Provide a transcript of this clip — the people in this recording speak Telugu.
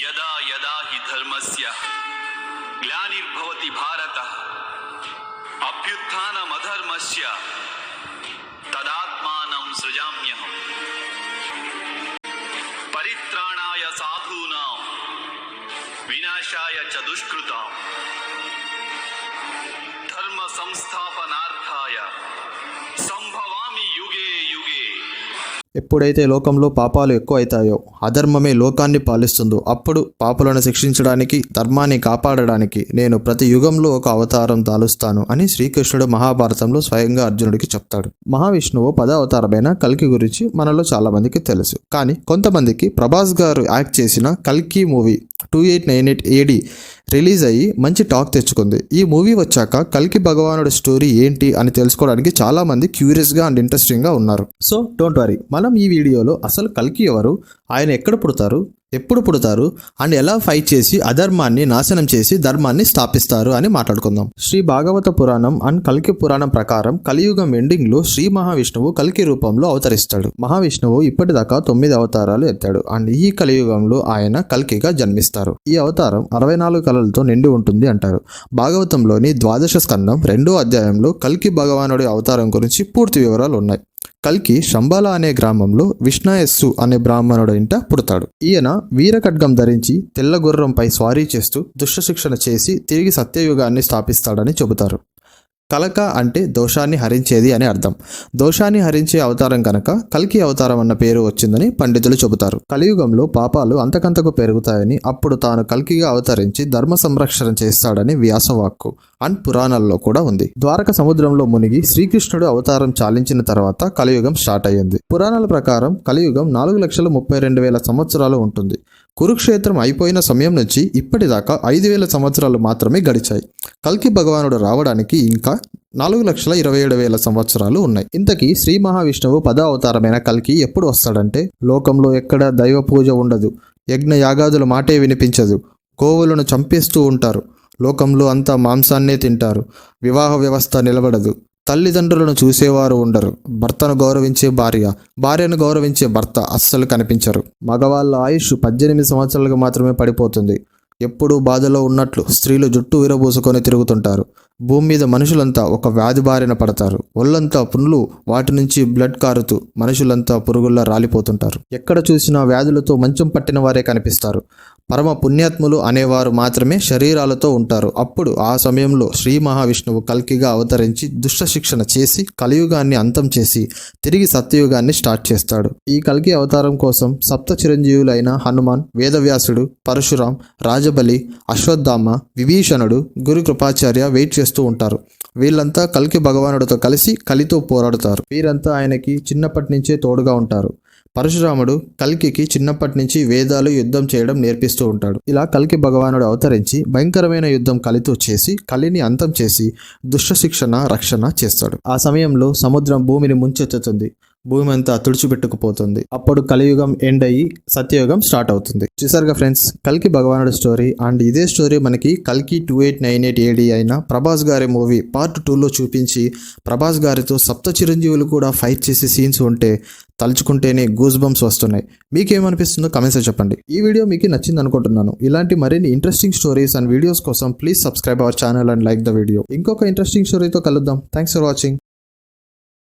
యదా యదా హి ధర్మస్య గ్లానిర్భవతి భారత అభ్యుత్థానమధర్మస్య తదాత్మానం సృజామ్యహం పరిత్రాణాయ సాధూనాం వినాశాయ చ దుష్కృతాం ధర్మ సంస్థాపనార్థాయ సంభవామి యుగే యుగే. ఎప్పుడైతే లోకంలో పాపాలు ఎక్కువ అవుతాయో, అధర్మమే లోకాన్ని పాలిస్తుందో, అప్పుడు పాపులను శిక్షించడానికి, ధర్మాన్ని కాపాడడానికి నేను ప్రతి యుగంలో ఒక అవతారం దాలుస్తాను అని శ్రీకృష్ణుడు మహాభారతంలో స్వయంగా అర్జునుడికి చెప్తాడు. మహావిష్ణువు 10వ అవతారమైన కల్కి గురించి మనలో చాలా మందికి తెలుసు. కానీ కొంతమందికి ప్రభాస్ గారు యాక్ట్ చేసిన కల్కి మూవీ 2898 AD రిలీజ్ అయ్యి మంచి టాక్ తెచ్చుకుంది. ఈ మూవీ వచ్చాక కల్కి భగవానుడి స్టోరీ ఏంటి అని తెలుసుకోవడానికి చాలా మంది క్యూరియస్గా అండ్ ఇంట్రెస్టింగ్గా ఉన్నారు. సో డోంట్ వరీ, మనం ఈ వీడియోలో అసలు కల్కి ఎవరు, ఆయన ఎక్కడ పుడతారు, ఎప్పుడు పుడతారు అండ్ ఎలా ఫైట్ చేసి అధర్మాన్ని నాశనం చేసి ధర్మాన్ని స్థాపిస్తారు అని మాట్లాడుకుందాం. శ్రీ భాగవత పురాణం అండ్ కల్కి పురాణం ప్రకారం కలియుగం ఎండింగ్ లో శ్రీ మహావిష్ణువు కల్కి రూపంలో అవతరిస్తాడు. మహావిష్ణువు ఇప్పటిదాకా 9 అవతారాలు ఎత్తాడు అండ్ ఈ కలియుగంలో ఆయన కల్కిగా జన్మిస్తారు. ఈ అవతారం 64 కళలతో నిండి ఉంటుంది అంటారు. భాగవతంలోని 12వ స్కందం 2వ అధ్యాయంలో కల్కి భగవానుడి అవతారం గురించి పూర్తి వివరాలు ఉన్నాయి. కల్కి శంబాల అనే గ్రామంలో విష్ణాయస్సు అనే బ్రాహ్మణుడు ఇంట పుడతాడు. ఈయన వీరఖడ్గం ధరించి తెల్ల గుర్రంపై స్వారీ చేస్తూ దుష్టశిక్షణ చేసి తిరిగి సత్యయుగాన్ని స్థాపిస్తాడని చెబుతారు. కలక అంటే దోషాన్ని హరించేది అని అర్థం. దోషాన్ని హరించే అవతారం కనుక కల్కి అవతారం అన్న పేరు వచ్చిందని పండితులు చెబుతారు. కలియుగంలో పాపాలు అంతకంతకు పెరుగుతాయని, అప్పుడు తాను కల్కిగా అవతరించి ధర్మ సంరక్షణ చేస్తాడని వ్యాసవాక్కు అండ్ పురాణాల్లో కూడా ఉంది. ద్వారక సముద్రంలో మునిగి శ్రీకృష్ణుడు అవతారం చాలించిన తర్వాత కలియుగం స్టార్ట్ అయ్యింది. పురాణాల ప్రకారం కలియుగం 4,32,000 సంవత్సరాలు ఉంటుంది. కురుక్షేత్రం అయిపోయిన సమయం నుంచి ఇప్పటిదాకా 5,000 సంవత్సరాలు మాత్రమే గడిచాయి. కల్కి భగవానుడు రావడానికి ఇంకా 4,27,000 సంవత్సరాలు ఉన్నాయి. ఇంతకీ శ్రీ మహావిష్ణువు 10వ అవతారమైన కల్కి ఎప్పుడు వస్తాడంటే, లోకంలో ఎక్కడ దైవ పూజ ఉండదు, యజ్ఞ యాగాదుల మాటే వినిపించదు, గోవులను చంపేస్తూ ఉంటారు, లోకంలో అంతా మాంసాన్నే తింటారు, వివాహ వ్యవస్థ నిలబడదు, తల్లిదండ్రులను చూసేవారు ఉండరు, భర్తను గౌరవించే భార్య, భార్యను గౌరవించే భర్త అస్సలు కనిపించరు, మగవాళ్ళ ఆయుష్ 18 సంవత్సరాలకు మాత్రమే పడిపోతుంది, ఎప్పుడూ బాధలో ఉన్నట్లు స్త్రీలు జుట్టు విరబూసుకొని తిరుగుతుంటారు, భూమి మీద మనుషులంతా ఒక వ్యాధి బారిన పడతారు, ఒళ్ళంతా పుండ్లు, వాటి నుంచి బ్లడ్ కారుతూ మనుషులంతా పురుగుల్లా రాలిపోతుంటారు, ఎక్కడ చూసినా వ్యాధులతో మంచం పట్టిన వారే కనిపిస్తారు, పరమ పుణ్యాత్ములు అనేవారు మాత్రమే శరీరాలతో ఉంటారు. అప్పుడు ఆ సమయంలో శ్రీ మహావిష్ణువు కల్కిగా అవతరించి దుష్ట శిక్షణ చేసి కలియుగాన్ని అంతం చేసి తిరిగి సత్యయుగాన్ని స్టార్ట్ చేస్తాడు. ఈ కల్కి అవతారం కోసం సప్త చిరంజీవులైన హనుమాన్, వేదవ్యాసుడు, పరశురాం, రాజబలి, అశ్వత్థామ, విభీషణుడు, గురు కృపాచార్య వెయిట్ చేస్తూ ఉంటారు. వీళ్ళంతా కల్కి భగవానుడితో కలిసి కలితో పోరాడుతారు. వీరంతా ఆయనకి చిన్నప్పటి నుంచే తోడుగా ఉంటారు. పరశురాముడు కల్కికి చిన్నప్పటి నుంచి వేదాలు, యుద్ధం చేయడం నేర్పిస్తూ ఉంటాడు. ఇలా కల్కి భగవానుడు అవతరించి భయంకరమైన యుద్ధం కలితో చేసి కలిని అంతం చేసి దుష్ట శిక్షణ రక్షణ చేస్తాడు. ఆ సమయంలో సముద్రం భూమిని ముంచెత్తుతుంది, భూమి అంతా తుడిచిపెట్టుకుపోతుంది. అప్పుడు కలియుగం ఎండ్ అయ్యి సత్యయుగం స్టార్ట్ అవుతుంది. చూసారుగా ఫ్రెండ్స్, కల్కి భగవానుడి స్టోరీ. అండ్ ఇదే స్టోరీ మనకి కల్కి 2898 AD అయిన ప్రభాస్ గారి మూవీ పార్ట్ 2లో చూపించి ప్రభాస్ గారితో సప్త చిరంజీవులు కూడా ఫైట్ చేసే సీన్స్ ఉంటే తలుచుకుంటేనే గూస్ బంప్స్ వస్తున్నాయి. మీకేమనిపిస్తుందో కమెంట్స్ చెప్పండి. ఈ వీడియో మీకు నచ్చింది అనుకుంటున్నాను. ఇలాంటి మరిన్ని ఇంట్రెస్టింగ్ స్టోరీస్ అండ్ వీడియోస్ కోసం please subscribe our channel and like the video. ఇంకొక ఇంట్రెస్టింగ్ స్టోరీతో కలుద్దాం. Thanks for watching.